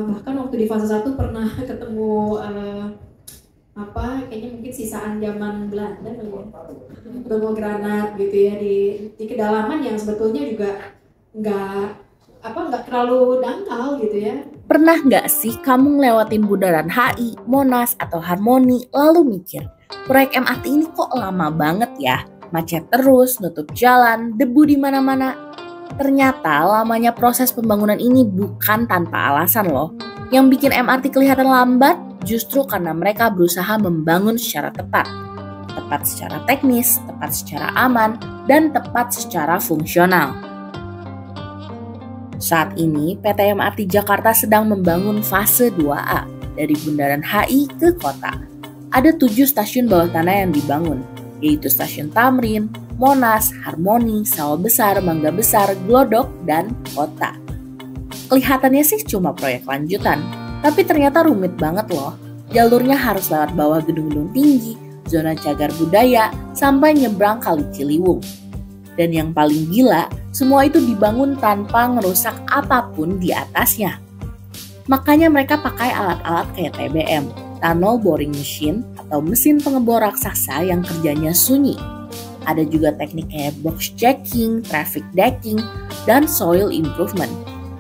bahkan waktu di fase 1 pernah ketemu kayaknya mungkin sisaan zaman Belanda kali ya, ketemu granat gitu ya di kedalaman yang sebetulnya juga nggak terlalu dangkal gitu ya. Pernah nggak sih kamu ngelewatin bundaran HI, Monas, atau Harmoni lalu mikir, proyek MRT ini kok lama banget ya? Macet terus, nutup jalan, debu di mana-mana. Ternyata lamanya proses pembangunan ini bukan tanpa alasan loh. Yang bikin MRT kelihatan lambat justru karena mereka berusaha membangun secara tepat. Tepat secara teknis, tepat secara aman, dan tepat secara fungsional. Saat ini, PT MRT Jakarta sedang membangun fase 2A dari Bundaran HI ke kota. Ada 7 stasiun bawah tanah yang dibangun, yaitu Stasiun Tamrin, Monas, Harmoni, Sawah Besar, Mangga Besar, Glodok, dan Kota. Kelihatannya sih cuma proyek lanjutan, tapi ternyata rumit banget loh. Jalurnya harus lewat bawah gedung-gedung tinggi, zona cagar budaya, sampai nyebrang Kali Ciliwung. Dan yang paling gila, semua itu dibangun tanpa ngerusak apapun di atasnya. Makanya mereka pakai alat-alat kayak TBM, Tunnel Boring Machine, atau mesin pengebor raksasa yang kerjanya sunyi. Ada juga teknik kayak box checking, traffic decking, dan soil improvement.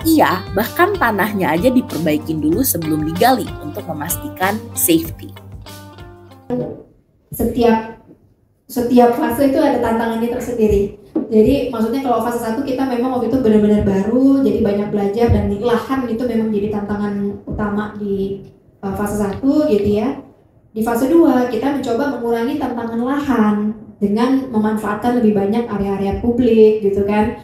Iya, bahkan tanahnya aja diperbaikin dulu sebelum digali untuk memastikan safety. Setiap fase itu ada tantangannya tersendiri. Jadi maksudnya kalau fase 1 kita memang waktu itu benar-benar baru, jadi banyak belajar, dan lahan itu memang jadi tantangan utama di fase 1 gitu ya. Di fase 2 kita mencoba mengurangi tantangan lahan dengan memanfaatkan lebih banyak area-area publik gitu kan.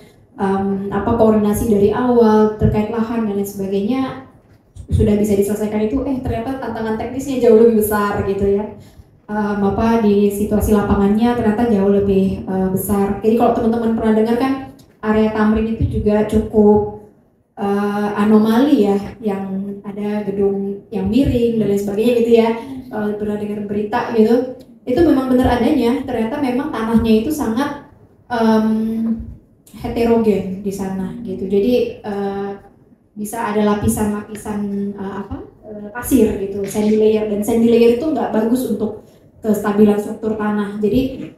Koordinasi dari awal terkait lahan dan lain sebagainya sudah bisa diselesaikan itu, ternyata tantangan teknisnya jauh lebih besar gitu ya. Di situasi lapangannya ternyata jauh lebih besar. Jadi kalau teman-teman pernah dengar kan, area Tamrin itu juga cukup anomali ya, yang ada gedung yang miring dan lain sebagainya gitu ya. Kalau pernah dengar berita gitu, itu memang benar adanya. Ternyata memang tanahnya itu sangat heterogen di sana gitu. Jadi bisa ada lapisan-lapisan pasir gitu, sandy layer, dan sandy layer itu nggak bagus untuk kestabilan struktur tanah. Jadi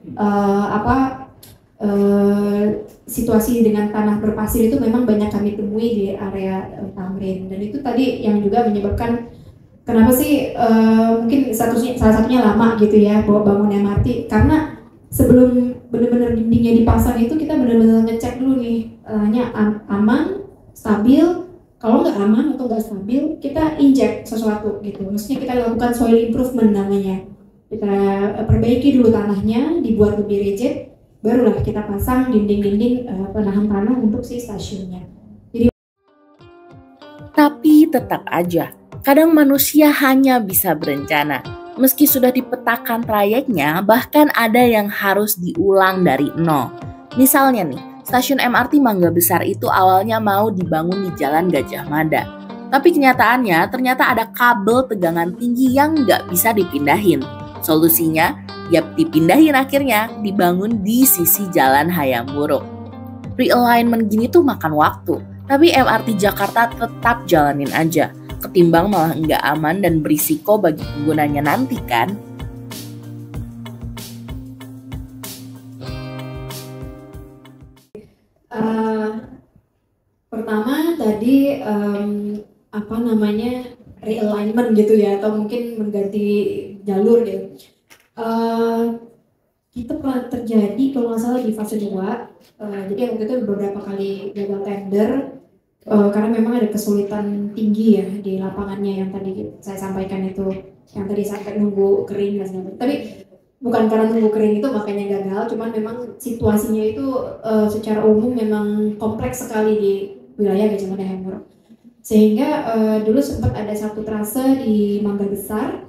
situasi dengan tanah berpasir itu memang banyak kami temui di area Tamrin, dan itu tadi yang juga menyebabkan kenapa sih mungkin salah satunya lama gitu ya bangun MRT, karena sebelum benar-benar dindingnya dipasang itu kita benar-benar ngecek dulu nih, aman, stabil. Kalau nggak aman atau nggak stabil, kita injek sesuatu gitu. Maksudnya kita lakukan soil improvement namanya. Kita perbaiki dulu tanahnya, dibuat lebih rigid, barulah kita pasang dinding-dinding penahan tanah untuk si stasiunnya. Tapi tetap aja, kadang manusia hanya bisa berencana. Meski sudah dipetakan trayeknya, bahkan ada yang harus diulang dari nol. Misalnya nih, stasiun MRT Mangga Besar itu awalnya mau dibangun di Jalan Gajah Mada. Tapi kenyataannya ternyata ada kabel tegangan tinggi yang nggak bisa dipindahin. Solusinya, dipindahin akhirnya, dibangun di sisi Jalan Hayam Wuruk. Realignment gini tuh makan waktu, tapi MRT Jakarta tetap jalanin aja. Ketimbang malah nggak aman dan berisiko bagi penggunanya nanti kan. Pertama tadi realignment gitu ya, atau mungkin mengganti jalur gitu. Kita pernah terjadi kalau nggak salah di fase 2, jadi waktu itu beberapa kali gagal tender. Karena memang ada kesulitan tinggi ya di lapangannya yang tadi saya sampaikan itu, yang tadi sampai nunggu kering dan segala macam. Tapi bukan karena nunggu kering itu makanya gagal, cuman memang situasinya itu secara umum memang kompleks sekali di wilayah Gajah Mada Hayam Wuruk. Sehingga dulu sempat ada satu trase di Mangga Besar.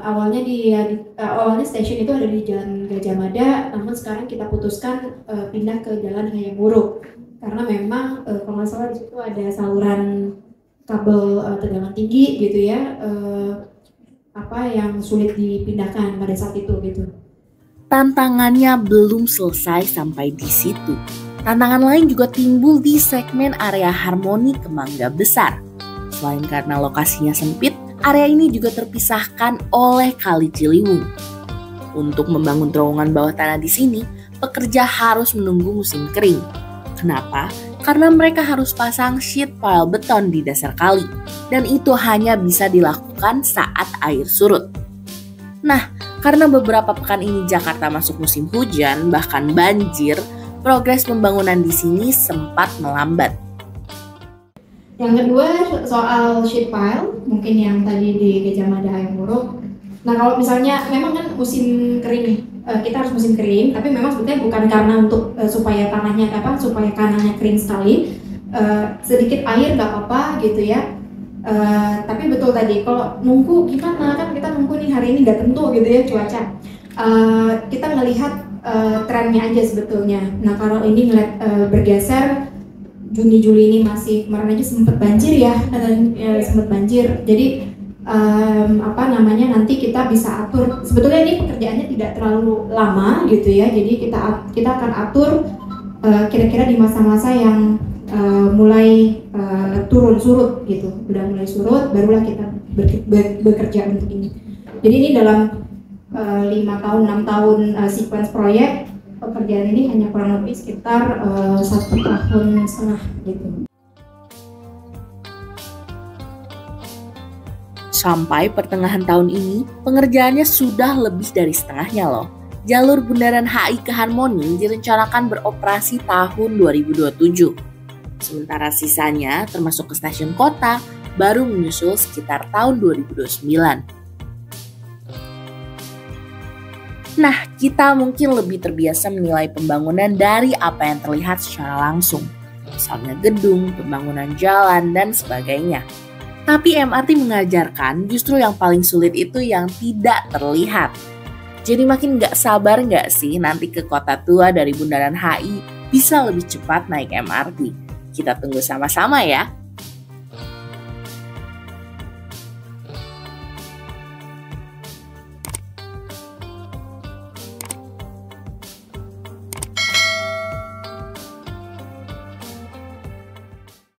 Awalnya stasiun itu ada di Jalan Gajah Mada, namun sekarang kita putuskan pindah ke Jalan Hayam Wuruk. Karena memang kalau nggak salah di situ ada saluran kabel tegangan tinggi gitu ya, yang sulit dipindahkan pada saat itu gitu. Tantangannya belum selesai sampai di situ. Tantangan lain juga timbul di segmen area Harmoni ke Mangga Besar. Selain karena lokasinya sempit, area ini juga terpisahkan oleh Kali Ciliwung. Untuk membangun terowongan bawah tanah di sini, pekerja harus menunggu musim kering. Kenapa? Karena mereka harus pasang sheet pile beton di dasar kali, dan itu hanya bisa dilakukan saat air surut. Nah, karena beberapa pekan ini Jakarta masuk musim hujan, bahkan banjir, progres pembangunan di sini sempat melambat. Yang kedua soal sheet pile, mungkin yang tadi di Gajah Mada Hayam Wuruk. Nah kalau misalnya memang kan musim kering nih, kita harus musim kering, tapi memang sebetulnya bukan karena untuk supaya supaya tanahnya kering sekali, sedikit air nggak apa-apa gitu ya. Tapi betul tadi kalau nunggu gimana, kan kita nunggu nih hari ini nggak tentu gitu ya cuaca. Kita ngelihat trennya aja sebetulnya. Nah kalau ini ngeliat bergeser Juni-Juli ini masih, kemarin aja sempat banjir ya, sempat banjir. Jadi nanti kita bisa atur. Sebetulnya ini pekerjaannya tidak terlalu lama gitu ya. Jadi kita akan atur kira-kira di masa-masa yang mulai turun surut gitu. Udah mulai surut, barulah kita bekerja untuk ini. Jadi ini dalam 5 tahun, 6 tahun sequence proyek, pekerjaan ini hanya kurang lebih sekitar 1,5 tahun gitu. Sampai pertengahan tahun ini, pengerjaannya sudah lebih dari setengahnya loh. Jalur Bundaran HI ke Harmoni direncanakan beroperasi tahun 2027. Sementara sisanya, termasuk ke stasiun kota, baru menyusul sekitar tahun 2029. Nah, kita mungkin lebih terbiasa menilai pembangunan dari apa yang terlihat secara langsung. Misalnya gedung, pembangunan jalan, dan sebagainya. Tapi MRT mengajarkan justru yang paling sulit itu yang tidak terlihat. Jadi makin gak sabar gak sih nanti ke kota tua dari Bundaran HI bisa lebih cepat naik MRT? Kita tunggu sama-sama ya.